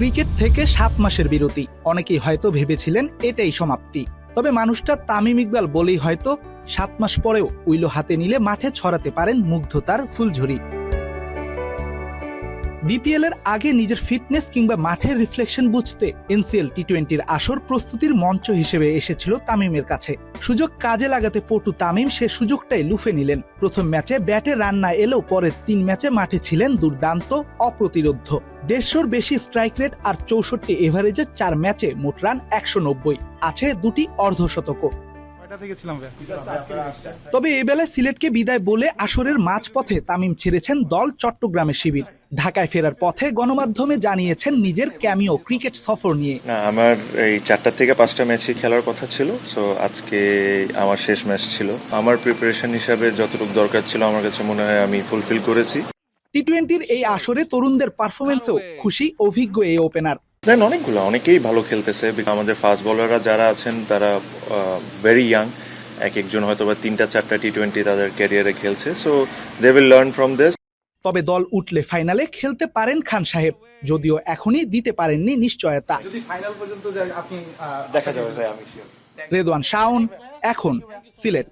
Cricket থেকে 7 মাসের বিরতি, অনেকেই হয়তো ভেবেছিলেন এটাই সমাপ্তি। তবে মানুষটা তামিম ইকবাল বলেই হয়তো 7 মাস পরেও উইলো হাতে নিলে মাঠে ছড়াতে পারেন মুগ্ধতার ফুলঝুরি। বিপিএল এর আগে নিজের ফিটনেস কিংবা মাঠের রিফ্লেকশন বুঝতে এনসিএল টি-20-র আসর প্রস্তুতির মঞ্চ হিসেবে এসেছিল তামিমের কাছে। সুযোগ কাজে লাগাতে পটু তামিম সে সুযোগটাই লুফে নিলেন। প্রথম ম্যাচে ব্যাটে রান না এলেও পরের 3 ম্যাচে মাঠে ছিলেন দুর্দান্ত, অপ্রতিরোধ্য। 150-র বেশি স্ট্রাইক রেট আর 64 এভারেজে 4 ম্যাচে মোট রান 190, আছে 2টি অর্ধশতকও। তবে এ বেলায় সিলেটকে বিদায় বলে আসরের মাঝপথে তামিম ছেড়েছেন দল চট্টগ্রামের শিবির। ঢাকায় ফেরার পথে গণমাধ্যমে জানিয়েছেন নিজের ক্যামিও ক্রিকেট সফর নিয়ে। না, আমার এই 4টা থেকে 5টা ম্যাচই খেলার কথা ছিল। সো আজকে আমার শেষ ম্যাচ ছিল। আমার প্রিপারেশন হিসাবে যতটুকু দরকার ছিল আমার কাছে মনে হয় আমি ফুলফিল করেছি। টি-20-র এই আসরে তরুণদের পারফরমেন্সেও খুশি অভিজ্ঞ এই ওপেনার। দেন অনেকেই ভালো খেলতেছে। আমাদের ফাস্ট বোলাররা যারা আছেন তারা ভেরি ইয়াং। একজন হয়তো বা 3টা-4টা টি-20 তাদের ক্যারিয়ারে খেলছে। So they will learn from this. তবে দল উঠলে ফাইনালে খেলতে পারেন খান সাহেব, যদিও এখনই দিতে পারেননি নিশ্চয়তা। ফাইনাল পর্যন্ত দেখা যাবে ভাই, আমি শিওর। রেদওয়ান শাওন, এখন সিলেট।